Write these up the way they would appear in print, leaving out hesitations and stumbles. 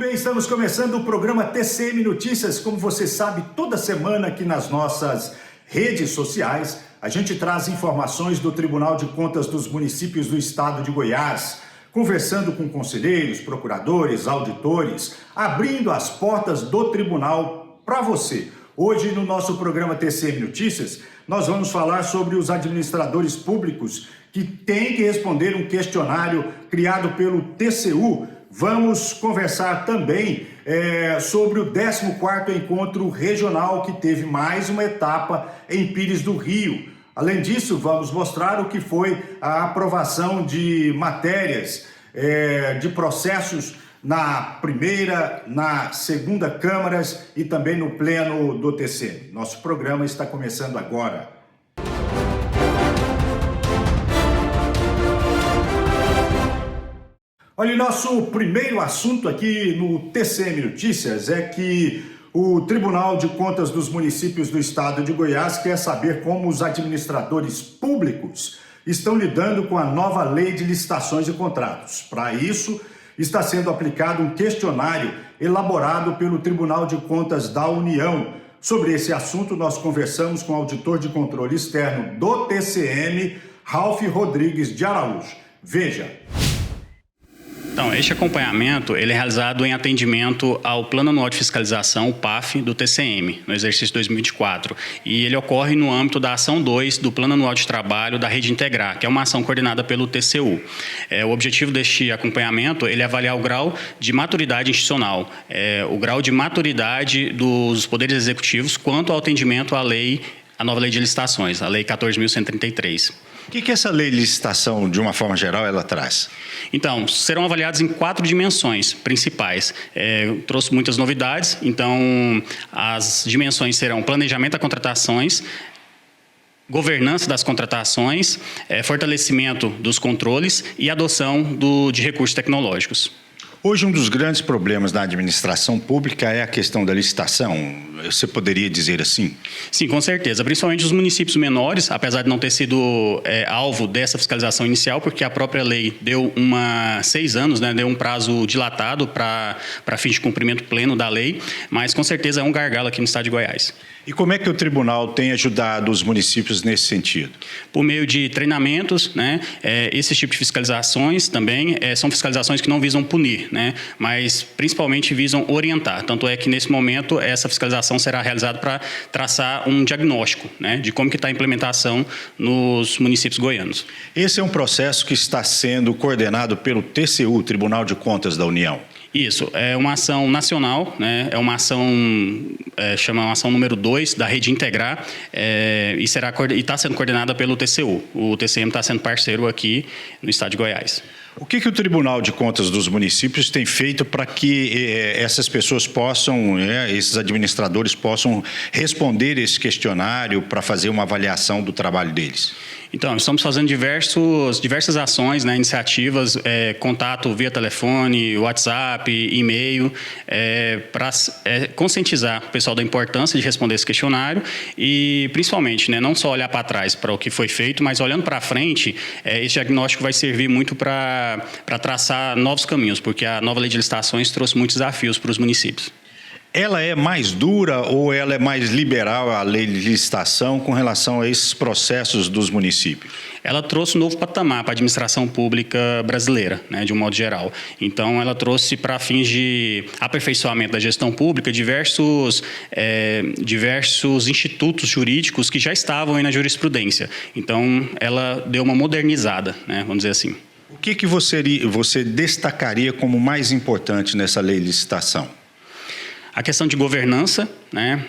bem, estamos começando o programa TCM Notícias. Como você sabe, toda semana aqui nas nossas redes sociais, a gente traz informações do Tribunal de Contas dos Municípios do Estado de Goiás, conversando com conselheiros, procuradores, auditores, abrindo as portas do tribunal para você. Hoje, no nosso programa TCM Notícias, nós vamos falar sobre os administradores públicos que têm que responder um questionário criado pelo TCU. Vamos conversar também sobre o 14º Encontro Regional, que teve mais uma etapa em Pires do Rio. Além disso, vamos mostrar o que foi a aprovação de matérias, de processos na primeira, na segunda câmaras e também no pleno do TCM. Nosso programa está começando agora. Olha, nosso primeiro assunto aqui no TCM Notícias é que o Tribunal de Contas dos Municípios do Estado de Goiás quer saber como os administradores públicos estão lidando com a nova lei de licitações e contratos. Para isso, está sendo aplicado um questionário elaborado pelo Tribunal de Contas da União. Sobre esse assunto, nós conversamos com o auditor de controle externo do TCM, Ralph Rodrigues de Araújo. Veja. Então, este acompanhamento ele é realizado em atendimento ao Plano Anual de Fiscalização, o PAF, do TCM, no exercício 2024. E ele ocorre no âmbito da ação 2 do Plano Anual de Trabalho da Rede Integrar, que é uma ação coordenada pelo TCU. O objetivo deste acompanhamento ele é avaliar o grau de maturidade institucional, o grau de maturidade dos poderes executivos quanto ao atendimento à nova lei de licitações, a Lei 14.133. O que essa lei de licitação, de uma forma geral, ela traz? Então, serão avaliados em 4 dimensões principais. Trouxe muitas novidades, então as dimensões serão planejamento das contratações, governança das contratações, fortalecimento dos controles e adoção de recursos tecnológicos. Hoje, um dos grandes problemas da administração pública é a questão da licitação. Você poderia dizer assim? Sim, com certeza. Principalmente os municípios menores, apesar de não ter sido alvo dessa fiscalização inicial, porque a própria lei deu 6 anos, né, deu um prazo dilatado para fins de cumprimento pleno da lei, mas com certeza é um gargalo aqui no estado de Goiás. E como é que o tribunal tem ajudado os municípios nesse sentido? Por meio de treinamentos, né? Esse tipo de fiscalizações também são fiscalizações que não visam punir, né? Mas principalmente visam orientar. Tanto é que nesse momento essa fiscalização será realizada para traçar um diagnóstico, né? De como que está a implementação nos municípios goianos. Esse é um processo que está sendo coordenado pelo TCU, Tribunal de Contas da União. Isso, é uma ação nacional, né? É uma ação, chama uma ação número 2 da Rede Integrar e está sendo coordenada pelo TCU. O TCM está sendo parceiro aqui no estado de Goiás. O que o Tribunal de Contas dos Municípios tem feito para que essas pessoas possam, esses administradores possam responder esse questionário para fazer uma avaliação do trabalho deles? Então, estamos fazendo diversas ações, né, iniciativas, contato via telefone, WhatsApp, e-mail, para conscientizar o pessoal da importância de responder esse questionário e, principalmente, né, não só olhar para trás para o que foi feito, mas olhando para frente, esse diagnóstico vai servir muito para traçar novos caminhos, porque a nova lei de licitações trouxe muitos desafios para os municípios. Ela é mais dura ou ela é mais liberal, a lei de licitação, com relação a esses processos dos municípios? Ela trouxe um novo patamar para a administração pública brasileira, né, de um modo geral. Então, ela trouxe para fins de aperfeiçoamento da gestão pública diversos institutos jurídicos que já estavam aí na jurisprudência. Então, ela deu uma modernizada, né, vamos dizer assim. O que você destacaria como mais importante nessa lei de licitação? A questão de governança, né,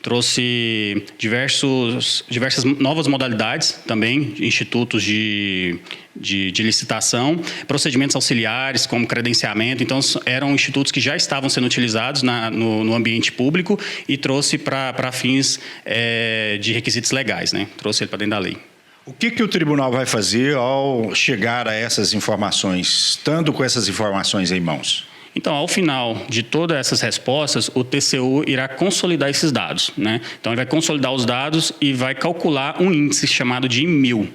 trouxe diversas novas modalidades também, institutos de licitação, procedimentos auxiliares como credenciamento. Então, eram institutos que já estavam sendo utilizados no ambiente público e trouxe para fins de requisitos legais, né, trouxe ele para dentro da lei. O que o tribunal vai fazer ao chegar a essas informações, estando com essas informações em mãos? Então, ao final de todas essas respostas, o TCU irá consolidar esses dados, né? Então, ele vai consolidar os dados e vai calcular um índice chamado de 1000.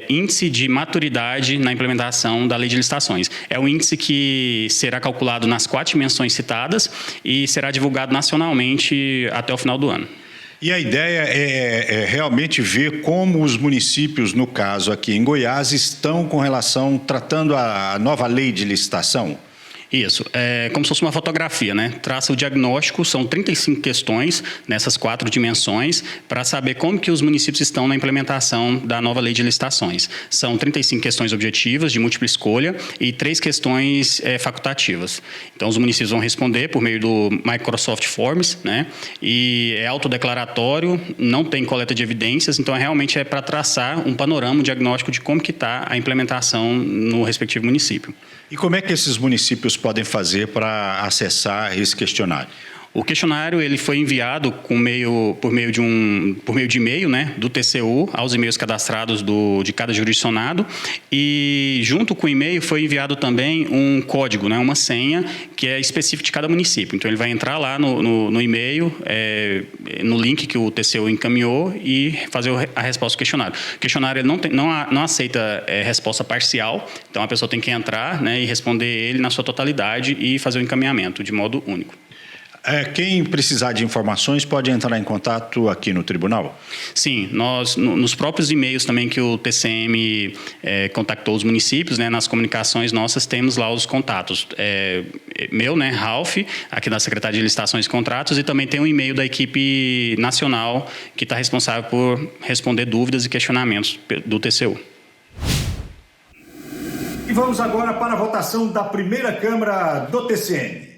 índice de maturidade na implementação da lei de licitações. É um índice que será calculado nas 4 dimensões citadas e será divulgado nacionalmente até o final do ano. E a ideia é realmente ver como os municípios, no caso aqui em Goiás, estão com relação, tratando a nova lei de licitação? Isso, é como se fosse uma fotografia, né? Traça o diagnóstico, são 35 questões nessas 4 dimensões para saber como que os municípios estão na implementação da nova lei de licitações. São 35 questões objetivas de múltipla escolha e 3 questões facultativas. Então, os municípios vão responder por meio do Microsoft Forms, né? E é autodeclaratório, não tem coleta de evidências, então realmente é para traçar um panorama, um diagnóstico de como que está a implementação no respectivo município. E como é que esses municípios podem fazer para acessar esse questionário? O questionário ele foi enviado por meio de e-mail, né, do TCU aos e-mails cadastrados de cada jurisdicionado, e junto com o e-mail foi enviado também um código, né, uma senha que é específico de cada município. Então ele vai entrar lá no e-mail, no link que o TCU encaminhou e fazer a resposta do questionário. O questionário ele não aceita resposta parcial, então a pessoa tem que entrar, né, e responder ele na sua totalidade e fazer o encaminhamento de modo único. Quem precisar de informações pode entrar em contato aqui no tribunal? Sim, nós, nos próprios e-mails também que o TCM contactou os municípios, né, nas comunicações nossas temos lá os contatos. Meu, né, Ralph, aqui da Secretaria de Licitações e Contratos, e também tem um e-mail da equipe nacional que está responsável por responder dúvidas e questionamentos do TCU. E vamos agora para a votação da primeira Câmara do TCM.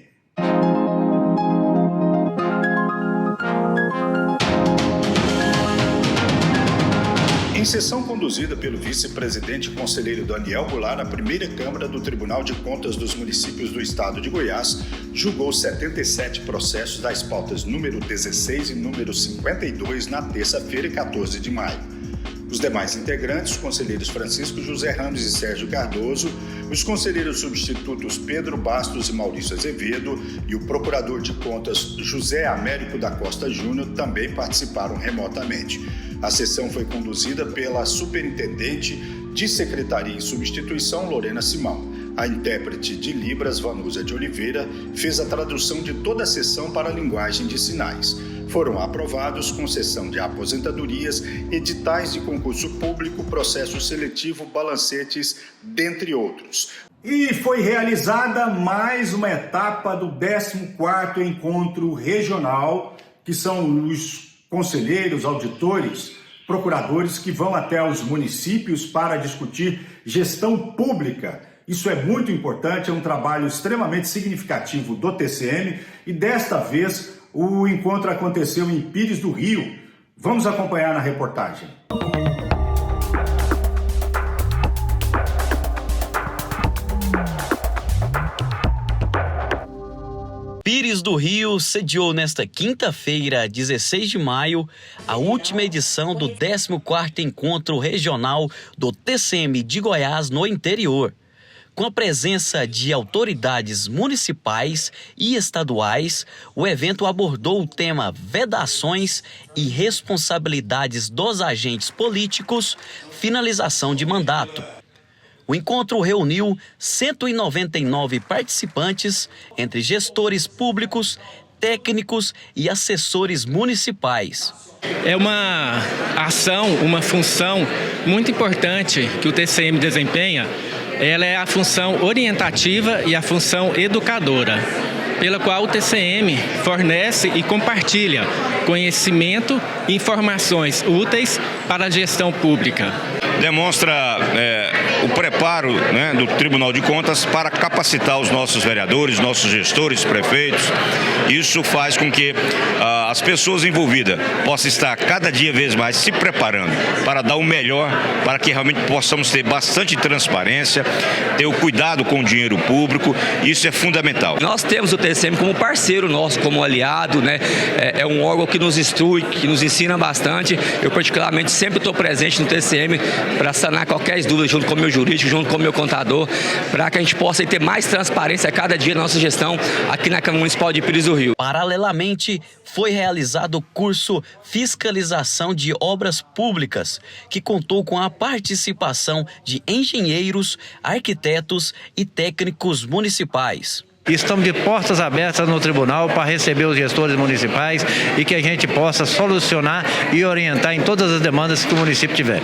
Em sessão conduzida pelo vice-presidente e conselheiro Daniel Goulart, a primeira Câmara do Tribunal de Contas dos Municípios do Estado de Goiás julgou 77 processos das pautas número 16 e número 52 na terça-feira, 14 de maio. Os demais integrantes, os conselheiros Francisco José Ramos e Sérgio Cardoso, os conselheiros substitutos Pedro Bastos e Maurício Azevedo e o procurador de contas José Américo da Costa Júnior também participaram remotamente. A sessão foi conduzida pela superintendente de Secretaria em Substituição, Lorena Simão. A intérprete de Libras, Vanusa de Oliveira, fez a tradução de toda a sessão para a linguagem de sinais. Foram aprovados concessão de aposentadorias, editais de concurso público, processo seletivo, balancetes, dentre outros. E foi realizada mais uma etapa do 14º Encontro Regional, que são os conselheiros, auditores, procuradores que vão até os municípios para discutir gestão pública. Isso é muito importante, é um trabalho extremamente significativo do TCM e desta vez o encontro aconteceu em Pires do Rio. Vamos acompanhar na reportagem. Pires do Rio sediou nesta quinta-feira, 16 de maio, a última edição do 14º Encontro Regional do TCM de Goiás no interior. Com a presença de autoridades municipais e estaduais, o evento abordou o tema vedações e responsabilidades dos agentes políticos, finalização de mandato. O encontro reuniu 199 participantes, entre gestores públicos, técnicos e assessores municipais. É uma ação, uma função muito importante que o TCM desempenha. Ela é a função orientativa e a função educadora, pela qual o TCM fornece e compartilha conhecimento e informações úteis para a gestão pública. Demonstra o preparo, né, do Tribunal de Contas para capacitar os nossos vereadores, nossos gestores, prefeitos. Isso faz com que as pessoas envolvidas possam estar cada dia vez mais se preparando para dar o melhor, para que realmente possamos ter bastante transparência, ter o cuidado com o dinheiro público. Isso é fundamental. Nós temos o TCM como parceiro nosso, como aliado, né? É um órgão que nos instrui, que nos ensina bastante. Eu particularmente sempre estou presente no TCM para sanar qualquer dúvida junto com o meu meu jurídico, junto com o meu contador, para que a gente possa ter mais transparência a cada dia na nossa gestão aqui na Câmara Municipal de Pires do Rio. Paralelamente, foi realizado o curso Fiscalização de Obras Públicas, que contou com a participação de engenheiros, arquitetos e técnicos municipais. Estamos de portas abertas no tribunal para receber os gestores municipais e que a gente possa solucionar e orientar em todas as demandas que o município tiver.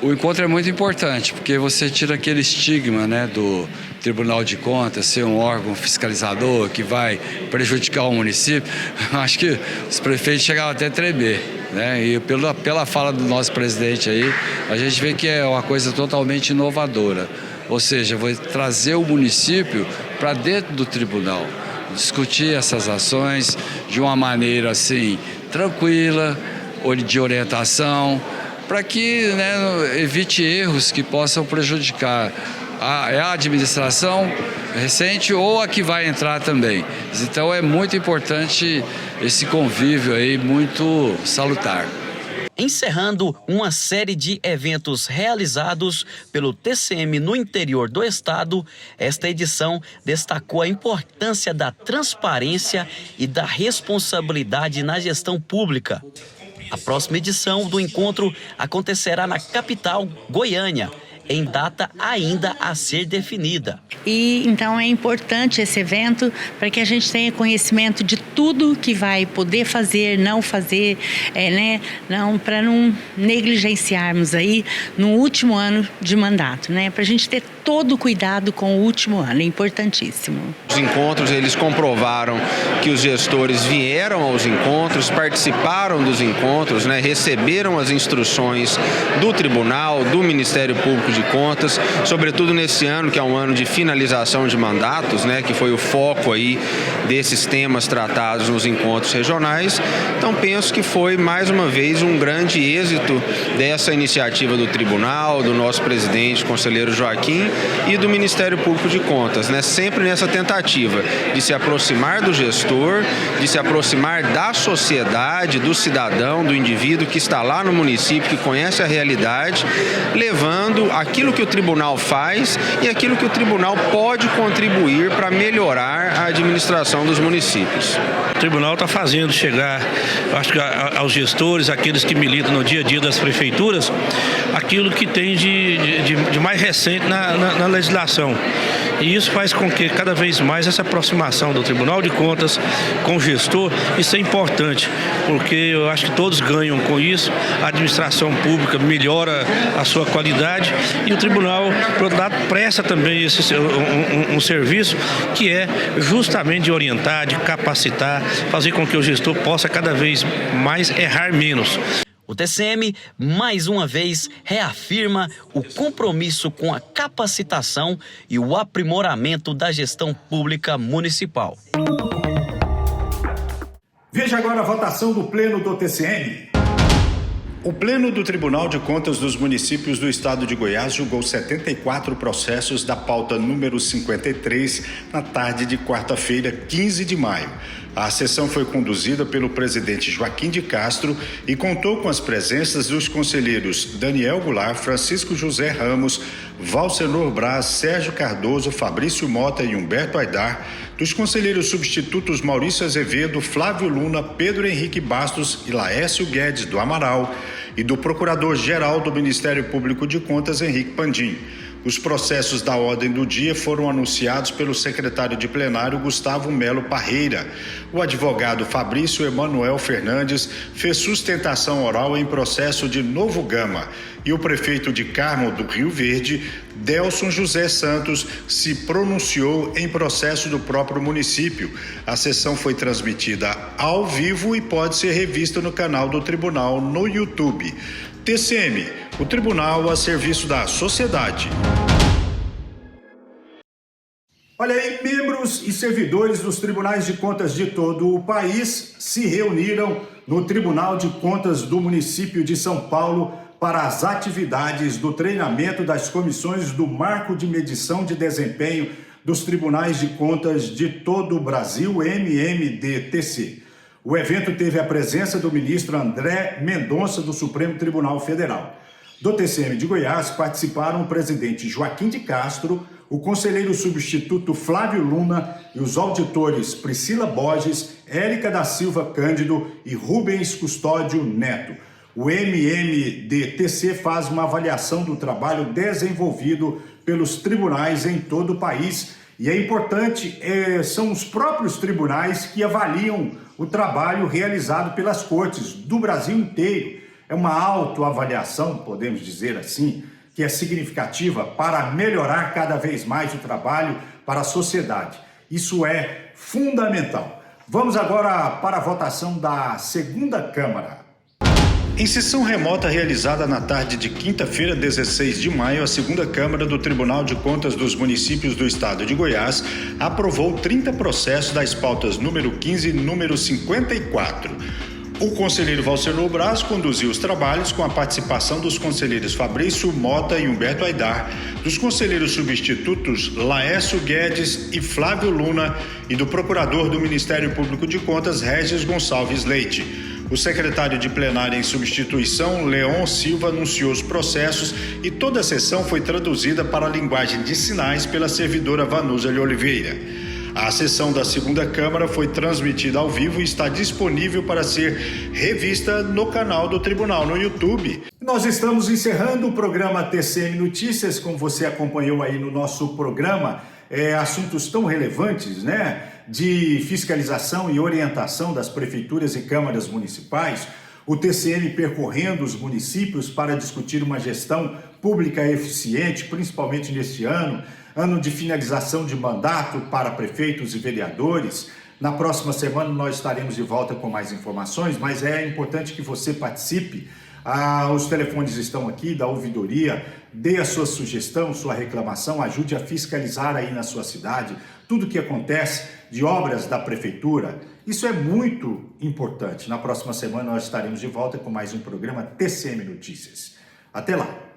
O encontro é muito importante, porque você tira aquele estigma, né, do Tribunal de Contas ser um órgão fiscalizador que vai prejudicar o município. Acho que os prefeitos chegavam até a tremer, né? E pela fala do nosso presidente aí, a gente vê que é uma coisa totalmente inovadora. Ou seja, vai trazer o município para dentro do tribunal, discutir essas ações de uma maneira assim tranquila, de orientação, para que, né, evite erros que possam prejudicar a administração recente ou a que vai entrar também. Então é muito importante esse convívio aí, muito salutar. Encerrando uma série de eventos realizados pelo TCM no interior do estado, esta edição destacou a importância da transparência e da responsabilidade na gestão pública. A próxima edição do encontro acontecerá na capital, Goiânia, em data ainda a ser definida. E então é importante esse evento para que a gente tenha conhecimento de tudo que vai poder fazer, não fazer, para não negligenciarmos aí no último ano de mandato, né? Para a gente ter todo o cuidado com o último ano, é importantíssimo. Os encontros, eles comprovaram que os gestores vieram aos encontros, participaram dos encontros, né? Receberam as instruções do Tribunal, do Ministério Público de Contas, sobretudo nesse ano, que é um ano de finalização de mandatos, né? Que foi o foco aí desses temas tratados nos encontros regionais. Então penso que foi mais uma vez um grande êxito dessa iniciativa do Tribunal, do nosso presidente, conselheiro Joaquim, e do Ministério Público de Contas, né? Sempre nessa tentativa de se aproximar do gestor, de se aproximar da sociedade, do cidadão, do indivíduo que está lá no município, que conhece a realidade, levando aquilo que o tribunal faz e aquilo que o tribunal pode contribuir para melhorar a administração dos municípios. O tribunal está fazendo chegar, acho que aos gestores, aqueles que militam no dia a dia das prefeituras, aquilo que tem de mais recente na legislação. E isso faz com que cada vez mais essa aproximação do Tribunal de Contas com o gestor, isso é importante, porque eu acho que todos ganham com isso, a administração pública melhora a sua qualidade e o tribunal, por outro lado, presta também um serviço que é justamente de orientar, de capacitar, fazer com que o gestor possa cada vez mais errar menos. O TCM, mais uma vez, reafirma o compromisso com a capacitação e o aprimoramento da gestão pública municipal. Veja agora a votação do Pleno do TCM. O Pleno do Tribunal de Contas dos Municípios do Estado de Goiás julgou 74 processos da pauta número 53 na tarde de quarta-feira, 15 de maio. A sessão foi conduzida pelo presidente Joaquim de Castro e contou com as presenças dos conselheiros Daniel Goulart, Francisco José Ramos, Valcenor Braz, Sérgio Cardoso, Fabrício Mota e Humberto Aidar, dos conselheiros substitutos Maurício Azevedo, Flávio Luna, Pedro Henrique Bastos e Laércio Guedes do Amaral e do procurador-geral do Ministério Público de Contas, Henrique Pandim. Os processos da ordem do dia foram anunciados pelo secretário de plenário Gustavo Melo Parreira. O advogado Fabrício Emanuel Fernandes fez sustentação oral em processo de Novo Gama e o prefeito de Carmo do Rio Verde, Delson José Santos, se pronunciou em processo do próprio município. A sessão foi transmitida ao vivo e pode ser revista no canal do tribunal no YouTube. TCM, o tribunal a serviço da sociedade. Olha aí, membros e servidores dos tribunais de contas de todo o país se reuniram no Tribunal de Contas do município de São Paulo para as atividades do treinamento das comissões do Marco de Medição de Desempenho dos Tribunais de Contas de todo o Brasil, MMDTC. O evento teve a presença do ministro André Mendonça, do Supremo Tribunal Federal. Do TCM de Goiás participaram o presidente Joaquim de Castro, o conselheiro substituto Flávio Luna e os auditores Priscila Borges, Érica da Silva Cândido e Rubens Custódio Neto. O MMDTC faz uma avaliação do trabalho desenvolvido pelos tribunais em todo o país. E é importante, são os próprios tribunais que avaliam o trabalho realizado pelas cortes do Brasil inteiro. É uma autoavaliação, podemos dizer assim, que é significativa para melhorar cada vez mais o trabalho para a sociedade. Isso é fundamental. Vamos agora para a votação da segunda Câmara. Em sessão remota realizada na tarde de quinta-feira, 16 de maio, a segunda Câmara do Tribunal de Contas dos Municípios do Estado de Goiás aprovou 30 processos das pautas número 15 e número 54. O conselheiro Valcernor Braz conduziu os trabalhos com a participação dos conselheiros Fabrício Mota e Humberto Aidar, dos conselheiros substitutos Laércio Guedes e Flávio Luna e do procurador do Ministério Público de Contas, Regis Gonçalves Leite. O secretário de plenária em substituição, Leon Silva, anunciou os processos e toda a sessão foi traduzida para a linguagem de sinais pela servidora Vanusa de Oliveira. A sessão da segunda Câmara foi transmitida ao vivo e está disponível para ser revista no canal do Tribunal no YouTube. Nós estamos encerrando o programa TCM Notícias, como você acompanhou aí no nosso programa, assuntos tão relevantes, né? De fiscalização e orientação das prefeituras e câmaras municipais, o TCM percorrendo os municípios para discutir uma gestão pública eficiente, principalmente neste ano de finalização de mandato para prefeitos e vereadores. Na próxima semana nós estaremos de volta com mais informações, mas é importante que você participe. Os telefones estão aqui da ouvidoria, dê a sua sugestão, sua reclamação, ajude a fiscalizar aí na sua cidade tudo o que acontece de obras da prefeitura. Isso é muito importante. Na próxima semana nós estaremos de volta com mais um programa TCM Notícias. Até lá!